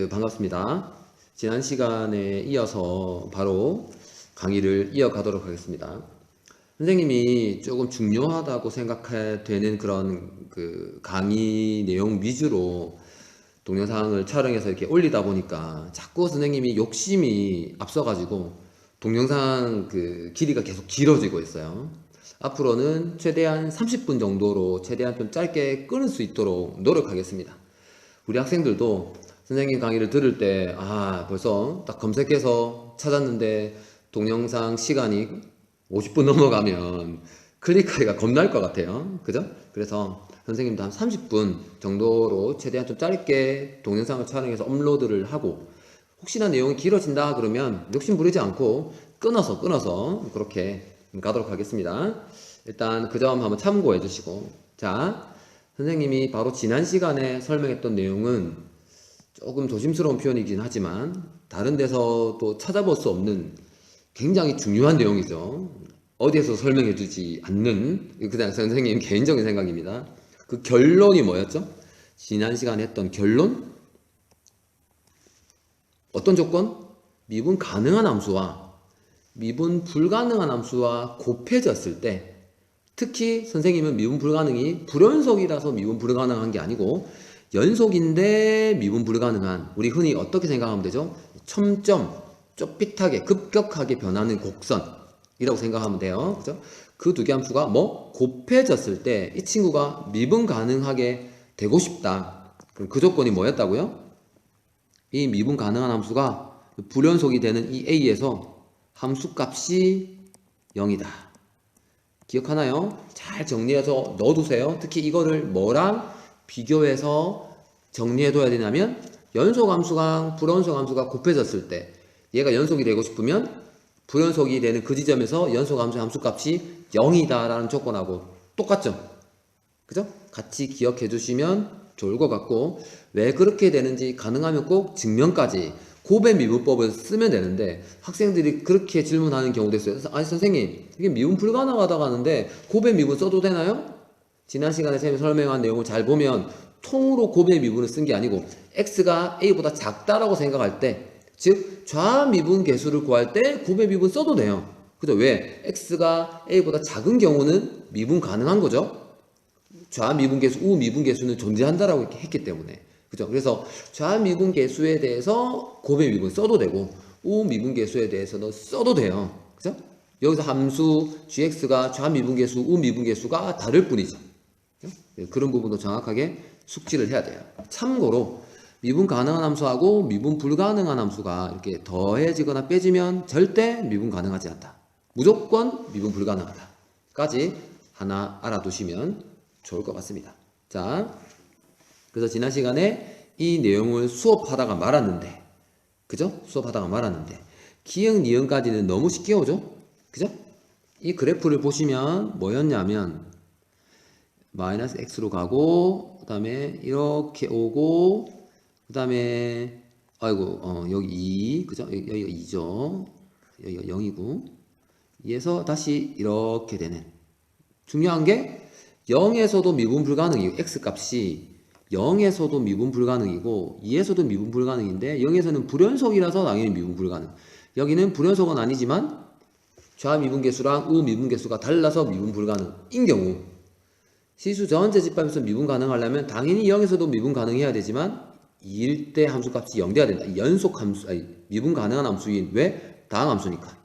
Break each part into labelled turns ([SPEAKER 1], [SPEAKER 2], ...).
[SPEAKER 1] 반갑습니다. 지난 시간에 이어서 바로 강의를 이어가도록 하겠습니다. 선생님이 조금 중요하다고 생각되는 그런 강의 내용 위주로 동영상을 촬영해서 이렇게 올리다 보니까 자꾸 선생님이 욕심이 앞서가지고 동영상 길이가 계속 길어지고 있어요. 앞으로는 최대한 30분 정도로 최대한 좀 짧게 끊을 수 있도록 노력하겠습니다. 우리 학생들도 선생님 강의를 들을 때 벌써 딱 검색해서 찾았는데 동영상 시간이 50분 넘어가면 클릭하기가 겁날 것 같아요. 그죠? 그래서 선생님도 한 30분 정도로 최대한 좀 짧게 동영상을 촬영해서 업로드를 하고, 혹시나 내용이 길어진다 그러면 욕심 부리지 않고 끊어서 그렇게 가도록 하겠습니다. 일단 그 점 한번 참고해 주시고, 선생님이 바로 지난 시간에 설명했던 내용은 조금 조심스러운 표현이긴 하지만 다른 데서 또 찾아볼 수 없는 굉장히 중요한 내용이죠. 어디에서 설명해 주지 않는, 그냥 선생님 개인적인 생각입니다. 그 결론이 뭐였죠? 지난 시간에 했던 결론? 어떤 조건? 미분 가능한 함수와 미분 불가능한 함수와 곱해졌을 때, 특히 선생님은 미분 불가능이 불연속이라서 미분 불가능한 게 아니고 연속인데 미분 불가능한, 우리 흔히 어떻게 생각하면 되죠? 첨점, 좁빗하게 급격하게 변하는 곡선이라고 생각하면 돼요. 그죠? 그 두 개 함수가 곱해졌을 때 이 친구가 미분 가능하게 되고 싶다. 그럼 그 조건이 뭐였다고요? 이 미분 가능한 함수가 불연속이 되는 이 A에서 함수값이 0이다. 기억하나요? 잘 정리해서 넣어두세요. 특히 이거를 뭐랑 비교해서 정리해둬야 되냐면, 연속함수랑 불연속함수가 곱해졌을 때 얘가 연속이 되고 싶으면 불연속이 되는 그 지점에서 연속함수의 함수값이 0이다 라는 조건하고 똑같죠? 그죠? 같이 기억해 주시면 좋을 것 같고, 왜 그렇게 되는지 가능하면 꼭 증명까지 곱의 미분법을 쓰면 되는데, 학생들이 그렇게 질문하는 경우도 있어요. 아니 선생님, 이게 미분 불가능하다고 하는데 곱의 미분 써도 되나요? 지난 시간에 선생님이 설명한 내용을 잘 보면 통으로 곱의 미분을 쓴 게 아니고 x가 a보다 작다라고 생각할 때, 즉 좌미분 계수를 구할 때 곱의 미분 써도 돼요. 그죠? 왜? x가 a보다 작은 경우는 미분 가능한 거죠. 좌미분계수, 우미분계수는 존재한다라고 했기 때문에. 그죠? 그래서 좌미분계수에 대해서 곱의 미분 써도 되고 우미분계수에 대해서도 써도 돼요. 그죠? 여기서 함수 gx가 좌미분계수, 우미분계수가 다를 뿐이죠. 그죠? 그런 부분도 정확하게 숙지를 해야 돼요. 참고로 미분 가능한 함수하고 미분 불가능한 함수가 이렇게 더해지거나 빼지면 절대 미분 가능하지 않다. 무조건 미분 불가능하다. 까지 하나 알아두시면 좋을 것 같습니다. 그래서 지난 시간에 이 내용을 수업하다가 말았는데, 그죠? 수업하다가 말았는데 기역, 니은까지는 너무 쉽게 오죠? 그죠? 이 그래프를 보시면 뭐였냐면 마이너스 x로 가고, 그 다음에 이렇게 오고, 그 다음에 여기 2, 그죠? 여기가 2죠? 여기가 0이고, 이에서 다시 이렇게 되는, 중요한 게 0에서도 미분 불가능이고, x값이 0에서도 미분 불가능이고 2에서도 미분 불가능인데 0에서는 불연속이라서 당연히 미분 불가능. 여기는 불연속은 아니지만 좌미분계수랑 우미분계수가 달라서 미분 불가능인 경우, 시수 전체 집합에서 미분 가능하려면 당연히 0에서도 미분 가능해야 되지만 2일 때 함수값이 0 돼야 된다. 연속 함수, 미분 가능한 함수인, 왜? 다항 함수니까.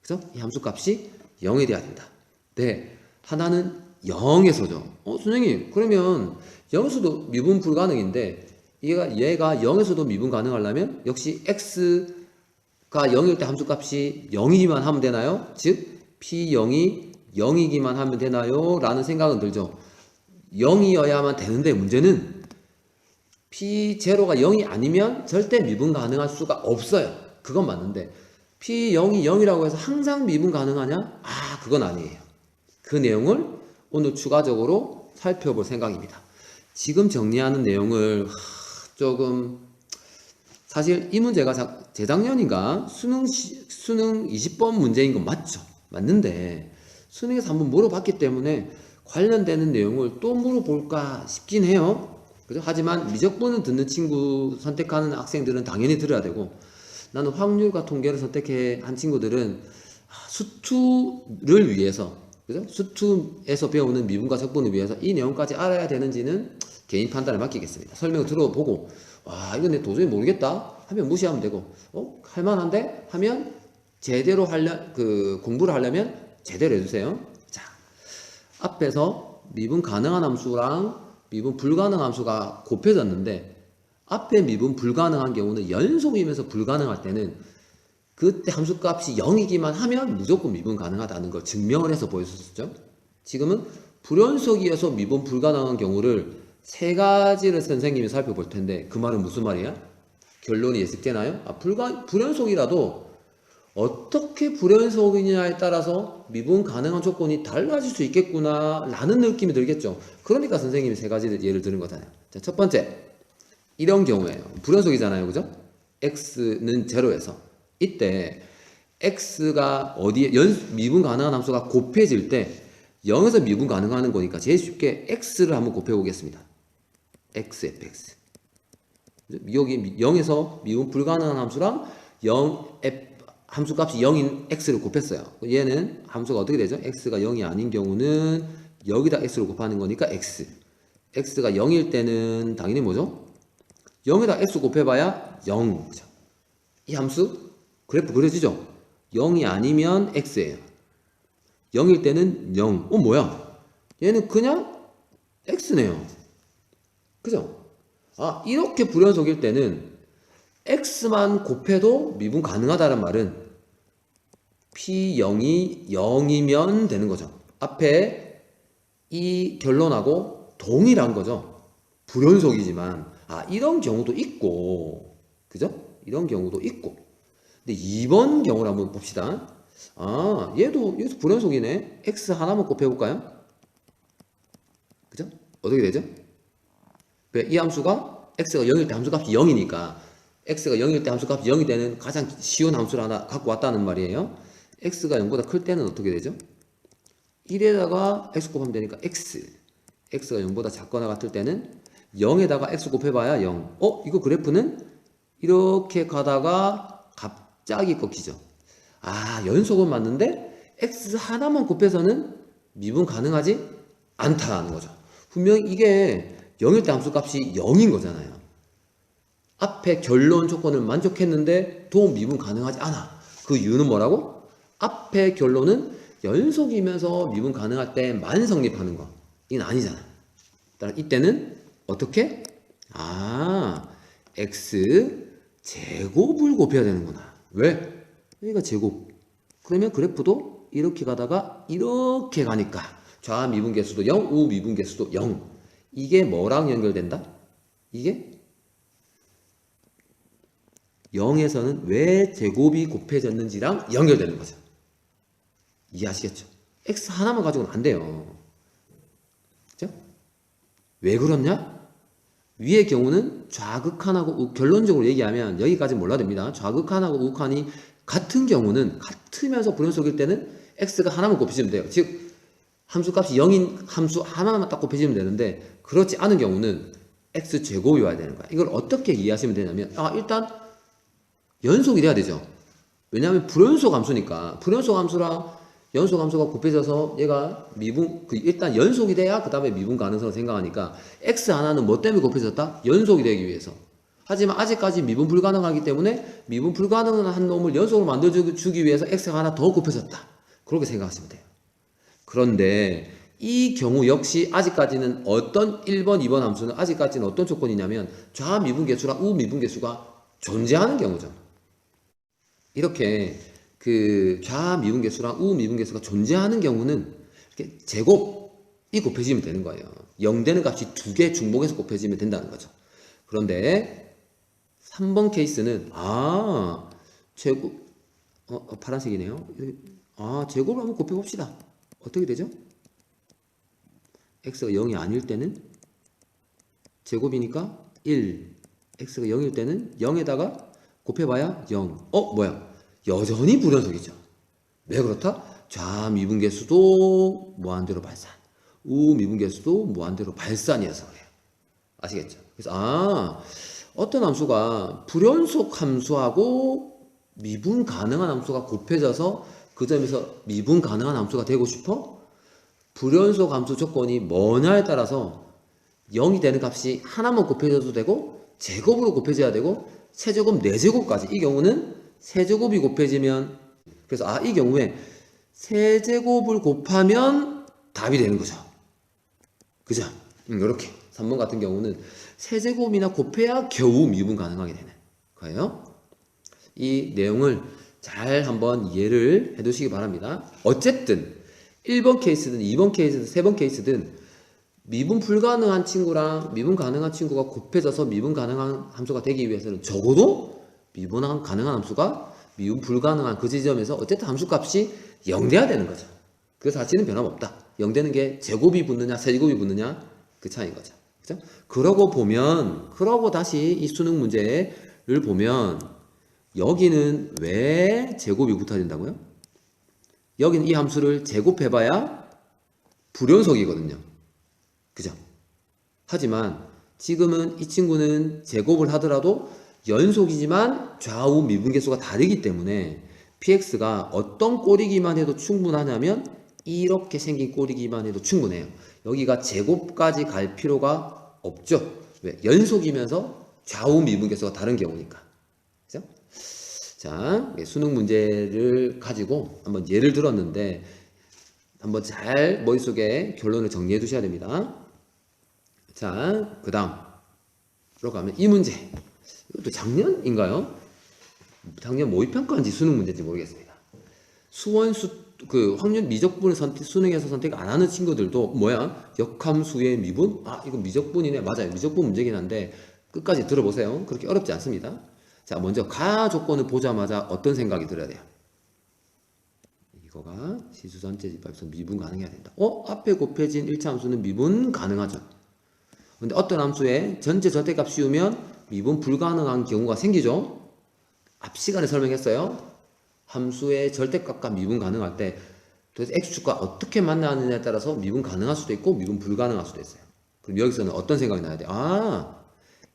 [SPEAKER 1] 그래서 이 함수값이 0이 돼야 된다. 네, 하나는 0에서죠. 선생님, 그러면 0에서도 미분 불가능인데 얘가 0에서도 미분 가능하려면 역시 x가 0일 때 함수값이 0이기만 하면 되나요? 즉 p0이 0이기만 하면 되나요? 라는 생각은 들죠. 0이어야만 되는데 문제는 p0가 0이 아니면 절대 미분 가능할 수가 없어요. 그건 맞는데 p0이 0이라고 해서 항상 미분 가능하냐? 그건 아니에요. 그 내용을 오늘 추가적으로 살펴볼 생각입니다. 지금 정리하는 내용을 조금, 사실 이 문제가 재작년인가 수능 20번 문제인 건 맞죠? 맞는데 수능에서 한번 물어봤기 때문에 관련되는 내용을 또 물어볼까 싶긴 해요. 그죠? 하지만 미적분을 듣는 친구 선택하는 학생들은 당연히 들어야 되고, 나는 확률과 통계를 선택한 친구들은 수투를 위해서, 그죠? 수투에서 배우는 미분과 적분을 위해서 이 내용까지 알아야 되는지는 개인 판단을 맡기겠습니다. 설명을 들어보고, 와, 이건 내 도저히 모르겠다 하면 무시하면 되고, 할만한데? 하면 제대로 공부를 하려면 제대로 해주세요. 자, 앞에서 미분 가능한 함수랑 미분 불가능한 함수가 곱해졌는데, 앞에 미분 불가능한 경우는 연속이면서 불가능할 때는 그때 함수값이 0이기만 하면 무조건 미분 가능하다는 걸 증명을 해서 보여줬었죠. 지금은 불연속이어서 미분 불가능한 경우를 세 가지를 선생님이 살펴볼 텐데, 그 말은 무슨 말이야? 결론이 예측되나요? 불연속이라도 어떻게 불연속이냐에 따라서 미분 가능한 조건이 달라질 수 있겠구나 라는 느낌이 들겠죠. 그러니까 선생님이 세 가지를 예를 드는 거잖아요. 자, 첫 번째, 이런 경우에요. 불연속이잖아요, 그죠? x는 0에서 이때 x가 어디에 미분 가능한 함수가 곱해질 때 0에서 미분 가능한 거니까 제일 쉽게 x를 한번 곱해 보겠습니다. x, fx. 여기 0에서 미분 불가능한 함수랑 0, 함수값이 0인 x를 곱했어요. 얘는 함수가 어떻게 되죠? x가 0이 아닌 경우는 여기다 x를 곱하는 거니까 x. x가 0일 때는 당연히 뭐죠? 0에다 x 곱해봐야 0. 그죠? 이 함수 그래프 그려지죠? 0이 아니면 x예요. 0일 때는 0. 뭐야? 얘는 그냥 x네요. 그죠? 이렇게 불연속일 때는 x만 곱해도 미분 가능하다는 말은 p0이 0이면 되는 거죠. 앞에 이 결론하고 동일한 거죠. 불연속이지만 이런 경우도 있고, 그죠? 이런 경우도 있고. 근데 2번 경우를 한번 봅시다. 얘도 불연속이네. x 하나만 곱해볼까요? 그죠? 어떻게 되죠? 이 함수가 x가 0일 때 함수값이 0이니까 x가 0일 때 함수값이 0이 되는 가장 쉬운 함수를 하나 갖고 왔다는 말이에요. x가 0보다 클 때는 어떻게 되죠? 1에다가 x 곱하면 되니까 x. x가 0보다 작거나 같을 때는 0에다가 x 곱해봐야 0. 이거 그래프는 이렇게 가다가 갑자기 꺾이죠. 연속은 맞는데 x 하나만 곱해서는 미분 가능하지 않다는 거죠. 분명히 이게 0일 때 함수값이 0인 거잖아요. 앞에 결론 조건을 만족했는데 도 미분 가능하지 않아. 그 이유는 뭐라고? 앞에 결론은 연속이면서 미분 가능할 때만 성립하는 거. 이건 아니잖아. 이때는 어떻게? x 제곱을 곱해야 되는구나. 왜? 여기가 제곱. 그러면 그래프도 이렇게 가다가 이렇게 가니까 좌 미분계수도 0, 우 미분계수도 0. 이게 뭐랑 연결된다? 이게 0에서는 왜 제곱이 곱해졌는지랑 연결되는 거죠. 이해하시겠죠? x 하나만 가지고는 안 돼요. 그죠? 왜 그렇냐? 위의 경우는 좌극한하고 결론적으로 얘기하면 여기까지 몰라도 됩니다. 좌극한하고 우극한이 같은 경우는 같으면서 불연속일 때는 x가 하나만 곱해지면 돼요. 즉 함수값이 0인 함수 하나만 딱 곱해지면 되는데, 그렇지 않은 경우는 x제곱이 와야 되는 거야. 이걸 어떻게 이해하시면 되냐면 일단 연속이 돼야 되죠. 왜냐하면 불연속 함수니까. 불연속 함수랑 연속 함수가 곱해져서 얘가 일단 연속이 돼야 그 다음에 미분 가능성을 생각하니까 x 하나는 뭐 때문에 곱해졌다? 연속이 되기 위해서. 하지만 아직까지 미분 불가능하기 때문에 미분 불가능한 놈을 연속으로 만들어주기 위해서 x가 하나 더 곱해졌다. 그렇게 생각하시면 돼요. 그런데 이 경우 역시 아직까지는 1번, 2번 함수는 아직까지는 어떤 조건이냐면 좌 미분계수랑 우 미분계수가 존재하는 경우죠. 이렇게 좌 미분계수랑 우 미분계수가 존재하는 경우는 이렇게 제곱이 곱해지면 되는 거예요. 0 되는 값이 2개 중복해서 곱해지면 된다는 거죠. 그런데 3번 케이스는 제곱 파란색이네요. 제곱을 한번 곱해봅시다. 어떻게 되죠? x가 0이 아닐 때는 제곱이니까 1, x가 0일 때는 0에다가 곱해봐야 0. 뭐야? 여전히 불연속이죠. 왜 그렇다? 좌 미분계수도 무한대로 발산, 우 미분계수도 무한대로 발산이어서 그래요. 아시겠죠? 그래서 어떤 함수가 불연속 함수하고 미분 가능한 함수가 곱해져서 그 점에서 미분 가능한 함수가 되고 싶어? 불연속 함수 조건이 뭐냐에 따라서 0이 되는 값이 하나만 곱해져도 되고 제곱으로 곱해져야 되고 세제곱, 네제곱까지. 이 경우는 세제곱이 곱해지면, 그래서 이 경우에 세제곱을 곱하면 답이 되는 거죠. 그죠? 이렇게 3번 같은 경우는 세제곱이나 곱해야 겨우 미분 가능하게 되는 거예요. 이 내용을 잘 한번 이해를 해 두시기 바랍니다. 어쨌든 1번 케이스든 2번 케이스든 3번 케이스든 미분 불가능한 친구랑 미분 가능한 친구가 곱해져서 미분 가능한 함수가 되기 위해서는 적어도 미분 가능한 함수가 미분 불가능한 그 지점에서 어쨌든 함수값이 0 돼야 되는 거죠. 그 사실은 변함없다. 0 되는 게 제곱이 붙느냐 세제곱이 붙느냐 그 차이인 거죠. 그죠? 그러고 다시 이 수능 문제를 보면 여기는 왜 제곱이 붙어진다고요? 여기는 이 함수를 제곱해봐야 불연속이거든요. 그죠? 하지만 지금은 이 친구는 제곱을 하더라도 연속이지만 좌우 미분계수가 다르기 때문에 px가 어떤 꼴이기만 해도 충분하냐면 이렇게 생긴 꼴이기만 해도 충분해요. 여기가 제곱까지 갈 필요가 없죠. 왜? 연속이면서 좌우 미분계수가 다른 경우니까. 그죠? 자, 수능 문제를 가지고 한번 예를 들었는데 한번 잘 머릿속에 결론을 정리해 두셔야 됩니다. 자, 그 다음으로 가면 이 문제. 이것도 작년인가요? 작년 모의평가인지 수능 문제인지 모르겠습니다. 확률 미적분을 수능에서 선택 안 하는 친구들도 뭐야? 역함수의 미분? 이거 미적분이네. 맞아요. 미적분 문제긴 한데 끝까지 들어보세요. 그렇게 어렵지 않습니다. 자, 먼저 가 조건을 보자마자 어떤 생각이 들어야 돼요? 이거가 시수 전체 집합에서 미분 가능해야 된다. 앞에 곱해진 1차 함수는 미분 가능하죠. 근데 어떤 함수에 전체 절대값 씌우면 미분 불가능한 경우가 생기죠. 앞 시간에 설명했어요. 함수의 절대값과 미분 가능할 때 도대체 x축과 어떻게 만나느냐에 따라서 미분 가능할 수도 있고 미분 불가능할 수도 있어요. 그럼 여기서는 어떤 생각이 나야 돼?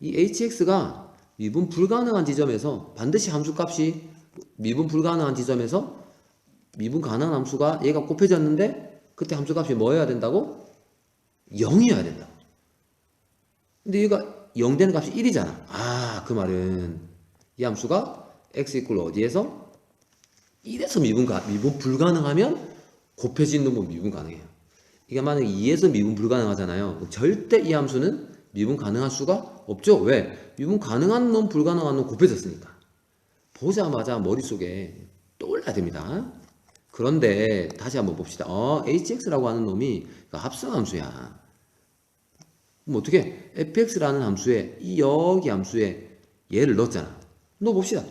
[SPEAKER 1] 이 hx가 미분 불가능한 지점에서 반드시 함수값이 미분 불가능한 지점에서 미분 가능한 함수가 얘가 곱해졌는데 그때 함수값이 뭐여야 된다고? 0이어야 된다고. 근데 얘가 0 되는 값이 1이잖아. 그 말은 이 함수가 x 이퀄 어디에서? 1에서 미분 불가능하면 곱해진 놈은 미분 가능해요. 이게 만약에 2에서 미분 불가능하잖아요. 절대 이 함수는 미분 가능할 수가 없죠. 왜? 미분 가능한 놈 불가능한 놈 곱해졌으니까. 보자마자 머릿속에 떠올라야 됩니다. 그런데 다시 한번 봅시다. hx라고 하는 놈이 합성함수야. 그럼 어떻게? fx라는 함수에 여기 함수에 얘를 넣었잖아. 넣어봅시다.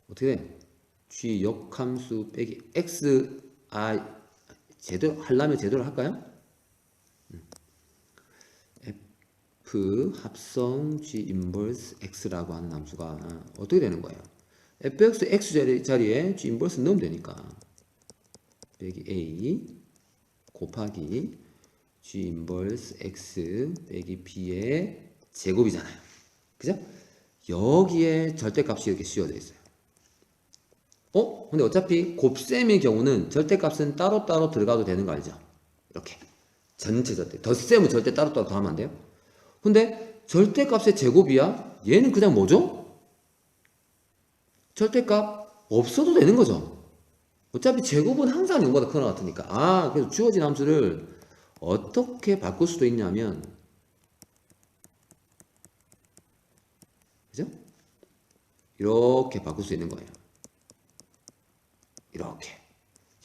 [SPEAKER 1] 어떻게 돼? g 역함수 빼기 x 제대로 하려면 제대로 할까요? f 합성 g 인버스 x라고 하는 함수가 어떻게 되는 거예요? fx x 자리에 g 인버스 넣으면 되니까 빼기 a 곱하기 g 인버스 x 빼기 b의 제곱이잖아요. 그죠? 여기에 절대값이 이렇게 씌워져 있어요. 근데 어차피 곱셈의 경우는 절대값은 따로따로 들어가도 되는 거 알죠? 이렇게 전체 절대 덧셈은 절대 따로따로 더하면 안 돼요. 근데 절대값의 제곱이야? 얘는 그냥 뭐죠? 절대값 없어도 되는 거죠. 어차피 제곱은 항상 0보다 크거나 같으니까. 그래서 주어진 함수를 어떻게 바꿀 수도 있냐면, 그죠? 이렇게 바꿀 수 있는 거예요. 이렇게.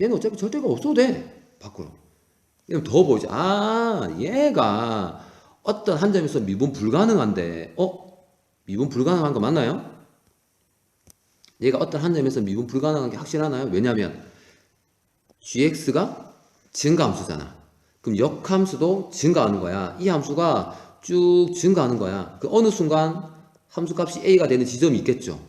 [SPEAKER 1] 얘는 어차피 절대가 없어도 돼. 밖으로. 이러면 더 보이죠. 얘가 어떤 한 점에서 미분 불가능한데, 미분 불가능한 거 맞나요? 얘가 어떤 한 점에서 미분 불가능한 게 확실하나요? 왜냐면 gx가 증가함수잖아. 그럼 역함수도 증가하는 거야. 이 함수가 쭉 증가하는 거야. 그 어느 순간 함수값이 a가 되는 지점이 있겠죠.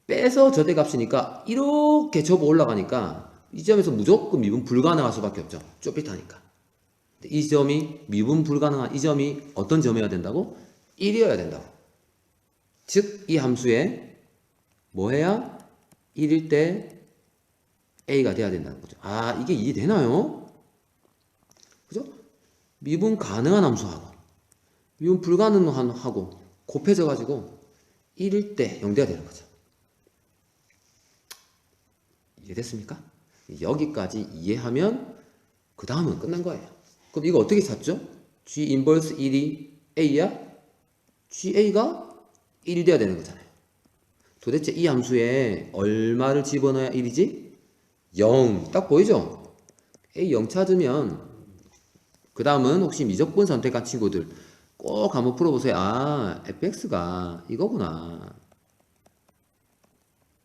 [SPEAKER 1] 빼서 절대값이니까 이렇게 접어 올라가니까 이 점에서 무조건 미분 불가능할 수밖에 없죠. 좁빗하니까. 이 점이 미분 불가능한 이 점이 어떤 점이어야 된다고? 1이어야 된다고. 즉 이 함수에 뭐 해야 1일 때 a가 돼야 된다는 거죠. 아, 이게 이해되나요? 그죠? 미분 가능한 함수하고 미분 불가능한 하고 곱해져 가지고 1일 때 0 돼야 되는 거죠. 이해됐습니까? 여기까지 이해하면 그 다음은 끝난 거예요. 그럼 이거 어떻게 찾죠? G 인버스 1이 A야? GA가 1이 돼야 되는 거잖아요. 도대체 이 함수에 얼마를 집어넣어야 1이지? 0. 딱 보이죠? A 0 찾으면 그 다음은 혹시 미적분 선택한 친구들 꼭 한번 풀어보세요. 아, fx가 이거구나.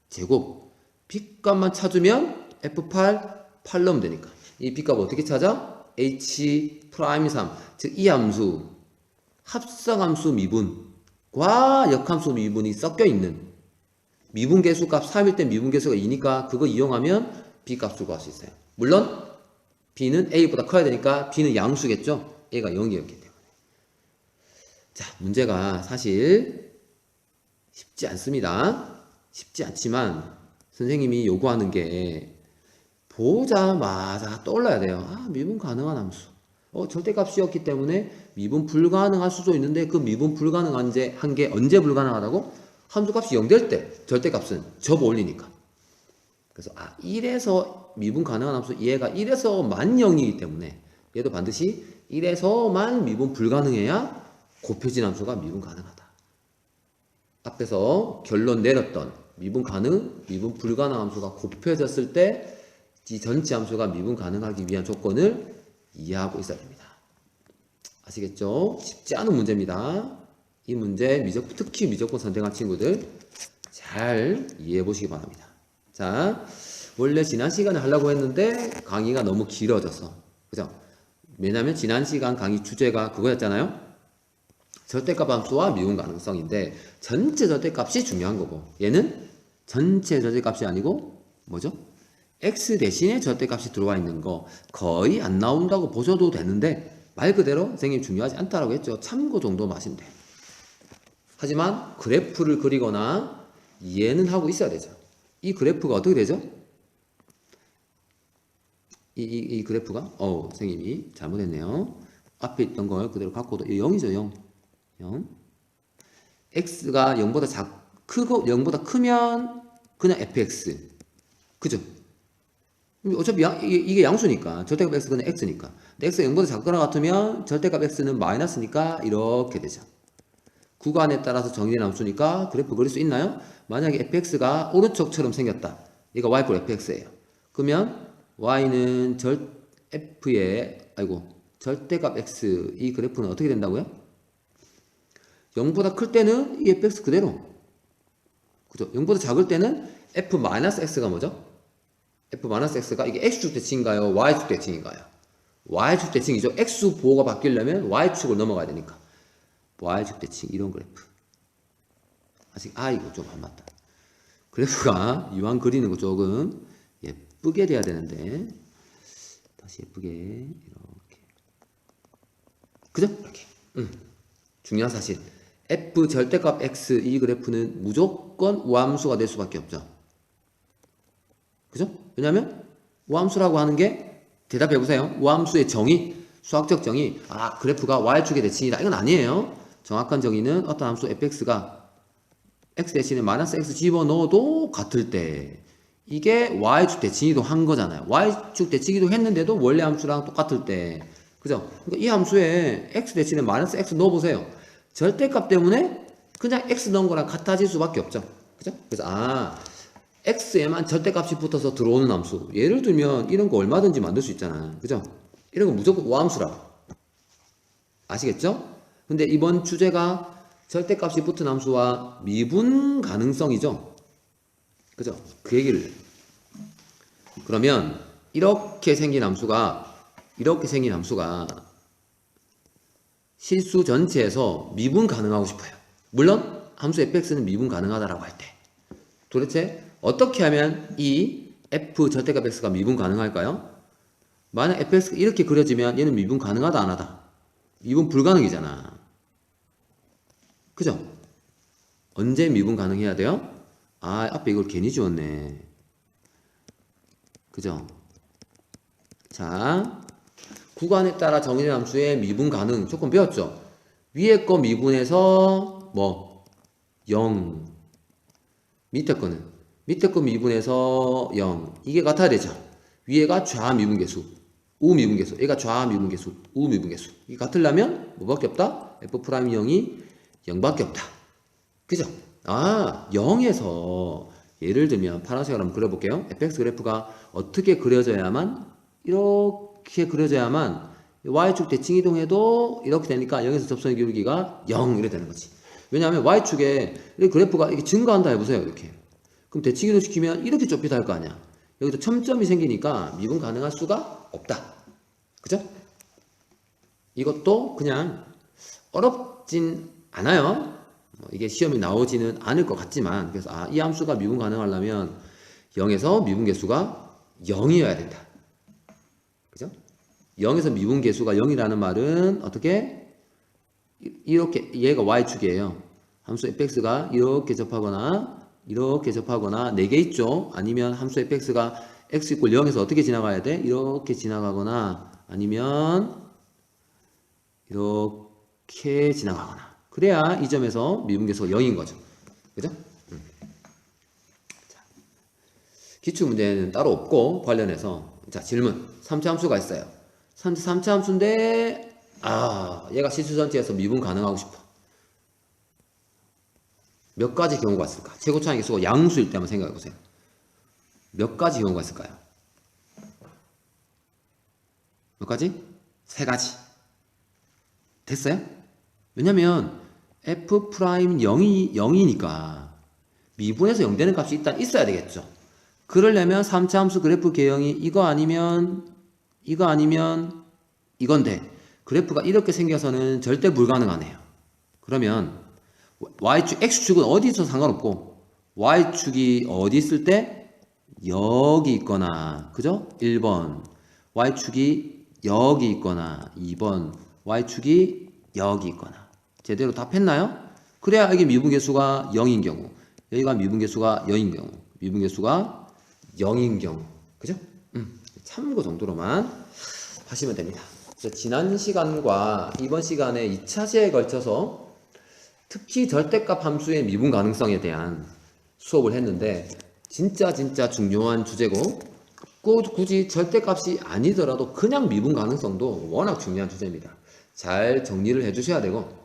[SPEAKER 1] 제곱. B값만 찾으면 F8, 8 넣으면 되니까. 이 B값 어떻게 찾아? H 프라임 3. 즉, 이 함수, 합성함수 미분과 역함수 미분이 섞여 있는 미분계수값 3일 때 미분계수가 2니까 그거 이용하면 B값을 구할 수 있어요. 물론, B는 A보다 커야 되니까 B는 양수겠죠? A가 0이었기 때문에. 자, 문제가 사실 쉽지 않습니다. 쉽지 않지만 선생님이 요구하는 게 보자마자 떠올라야 돼요. 아, 미분 가능한 함수. 절대값이었기 때문에 미분 불가능할 수도 있는데 그 미분 불가능한 게 언제 불가능하다고? 함수값이 0 될 때 절대값은 접어 올리니까. 그래서 1에서 미분 가능한 함수 얘가 1에서만 0이기 때문에 얘도 반드시 1에서만 미분 불가능해야 곱해진 함수가 미분 가능하다. 앞에서 결론 내렸던 미분 가능, 미분 불가능 함수가 곱해졌을 때 이 전체 함수가 미분 가능하기 위한 조건을 이해하고 있어야 됩니다. 아시겠죠? 쉽지 않은 문제입니다. 이 문제 특히 미적분 선택한 친구들 잘 이해해 보시기 바랍니다. 자, 원래 지난 시간에 하려고 했는데 강의가 너무 길어져서, 그죠? 왜냐면 지난 시간 강의 주제가 그거였잖아요. 절대값 함수와 미분 가능성인데 전체 절대값이 중요한 거고, 얘는 전체 절대값이 아니고 뭐죠? x 대신에 절대값이 들어와 있는 거 거의 안 나온다고 보셔도 되는데 말 그대로 선생님 중요하지 않다라고 했죠. 참고 정도 마시면 돼요. 하지만 그래프를 그리거나 이해는 하고 있어야 되죠. 이 그래프가 어떻게 되죠? 이 그래프가 선생님이 잘못했네요. 앞에 있던 걸 그대로 갖고도 0이죠. 0. x가 0보다 크고 0보다 크면 그냥 fx. 그죠? 어차피 이게 양수니까 절대값 x는 x니까. 근데 x가 0보다 작거나 같으면 절대값 x는 마이너스니까 이렇게 되죠. 구간에 따라서 정의된 함수니까 그래프 그릴 수 있나요? 만약에 fx가 오른쪽처럼 생겼다. 얘가 y fx예요. 그러면 y는 절대값 x 이 그래프는 어떻게 된다고요? 0보다 클 때는 이 fx 그대로. 그죠? 0보다 작을 때는 f-x가 뭐죠? f-x가 이게 x축 대칭인가요? y축 대칭인가요? y축 대칭이죠. x 보호가 바뀌려면 y축을 넘어가야 되니까. y축 대칭 이런 그래프. 이거 좀 안 맞다. 그래프가 이왕 그리는 거 조금 예쁘게 돼야 되는데 다시 예쁘게 이렇게. 그죠? 이렇게. 중요한 사실. f 절대값 x 이 그래프는 무조건 우함수가 될 수밖에 없죠. 그죠? 왜냐면 우함수라고 하는 게 대답해보세요. 우함수의 정의, 수학적 정의, 그래프가 y축의 대칭이다. 이건 아니에요. 정확한 정의는 어떤 함수 fx가 x 대신에 마이너스 x 집어넣어도 같을 때 이게 y축 대칭이도 한 거잖아요. y축 대칭이도 했는데도 원래 함수랑 똑같을 때. 그죠? 그러니까 이 함수에 x 대신에 마이너스 x 넣어보세요. 절대값 때문에 그냥 x 넣은 거랑 같아질 수밖에 없죠. 그죠? 그래서 x에만 절대값이 붙어서 들어오는 함수. 예를 들면 이런 거 얼마든지 만들 수 있잖아요. 그죠? 이런 거 무조건 우함수라고. 아시겠죠? 근데 이번 주제가 절대값이 붙은 함수와 미분 가능성이죠. 그죠? 그 얘기를. 그러면 이렇게 생긴 함수가 실수 전체에서 미분 가능하고 싶어요. 물론 함수 fx는 미분 가능하다라고 할 때. 도대체 어떻게 하면 이 f 절대값 x가 미분 가능할까요? 만약 fx가 이렇게 그려지면 얘는 미분 가능하다 안 하다? 미분 불가능이잖아. 그죠? 언제 미분 가능해야 돼요? 아, 앞에 이걸 괜히 지웠네. 그죠? 자, 구간에 따라 정의된 함수의 미분 가능 조금 배웠죠? 위에 거 미분해서 뭐 0, 밑에 거 미분해서 0. 이게 같아야 되죠. 위에가 좌미분계수, 우미분계수, 얘가 좌미분계수, 우미분계수. 이게 같으려면 뭐밖에 없다? f'0이 0밖에 없다. 그죠? 아, 0에서 예를 들면 파란색으로 한번 그려볼게요. fx 그래프가 어떻게 그려져야만 이렇게 그려져야만 y축 대칭 이동해도 이렇게 되니까 0에서 접선의 기울기가 0 이렇게 되는 거지. 왜냐하면 y축에 그래프가 이렇게 증가한다 해보세요. 이렇게. 그럼 대칭 이동 시키면 이렇게 좁히다 할 거 아니야. 여기서 첨점이 생기니까 미분 가능할 수가 없다. 그죠? 이것도 그냥 어렵진 않아요. 이게 시험이 나오지는 않을 것 같지만, 그래서 이 함수가 미분 가능하려면 0에서 미분계수가 0이어야 된다. 그죠? 0에서 미분계수가 0이라는 말은 어떻게? 이렇게, 얘가 y축이에요. 함수 fx가 이렇게 접하거나 4개 있죠? 아니면 함수 fx가 x = 0에서 어떻게 지나가야 돼? 이렇게 지나가거나 아니면 이렇게 지나가거나. 그래야 이 점에서 미분계수가 0인 거죠. 그죠? 자, 기출문제는 따로 없고 관련해서 자, 질문. 3차 함수가 있어요. 3차 함수인데 얘가 실수 전체에서 미분 가능하고 싶어. 몇 가지 경우가 있을까? 최고 차이 계수가 양수일 때 한번 생각해 보세요. 몇 가지 경우가 있을까요? 몇 가지? 3가지. 됐어요? 왜냐면 f'0이 0이니까 미분에서 0 되는 값이 일단 있어야 되겠죠. 그러려면 3차 함수 그래프 개형이 이거 아니면 이건데 그래프가 이렇게 생겨서는 절대 불가능하네요. 그러면 y축, x축은 어디 있어도 상관없고 y축이 어디 있을 때 여기 있거나 그죠? 1번 y축이 여기 있거나 2번 y축이 여기 있거나 제대로 답했나요? 그래야 이게 미분계수가 0인 경우 여기가 미분계수가 0인 경우 미분계수가 0인 경우 그죠? 참고 정도로만 하시면 됩니다. 그래서 지난 시간과 이번 시간에 2차시에 걸쳐서 특히 절대값 함수의 미분 가능성에 대한 수업을 했는데 진짜 중요한 주제고 굳이 절대값이 아니더라도 그냥 미분 가능성도 워낙 중요한 주제입니다. 잘 정리를 해 주셔야 되고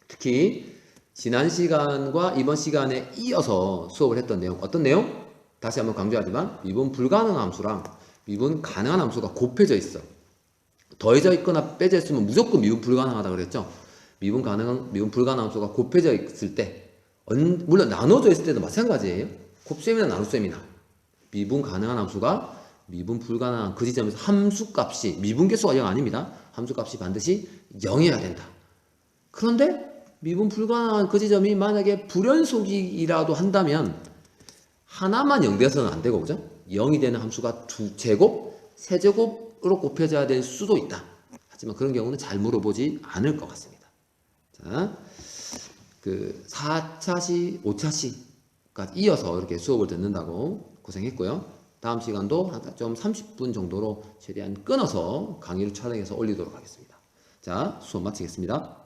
[SPEAKER 1] 특히 지난 시간과 이번 시간에 이어서 수업을 했던 내용 어떤 내용? 다시 한번 강조하지만 미분 불가능한 함수랑 미분 가능한 함수가 곱해져 있어. 더해져 있거나 빼져 있으면 무조건 미분 불가능하다 그랬죠. 미분 불가능한 함수가 곱해져 있을 때 물론 나눠져 있을 때도 마찬가지예요. 곱셈이나 나눗셈이나 미분 가능한 함수가 미분 불가능한 그 지점에서 함수값이 미분계수가 0 아닙니다. 함수값이 반드시 0이어야 된다. 그런데 미분 불가능한 그 지점이 만약에 불연속이라도 한다면 하나만 0 돼서는 안 되고 그죠? 0이 되는 함수가 2제곱, 3제곱으로 곱해져야 될 수도 있다. 하지만 그런 경우는 잘 물어보지 않을 것 같습니다. 자, 그 4차시, 5차시까지 이어서 이렇게 수업을 듣는다고 고생했고요. 다음 시간도 좀 30분 정도로 최대한 끊어서 강의를 촬영해서 올리도록 하겠습니다. 자, 수업 마치겠습니다.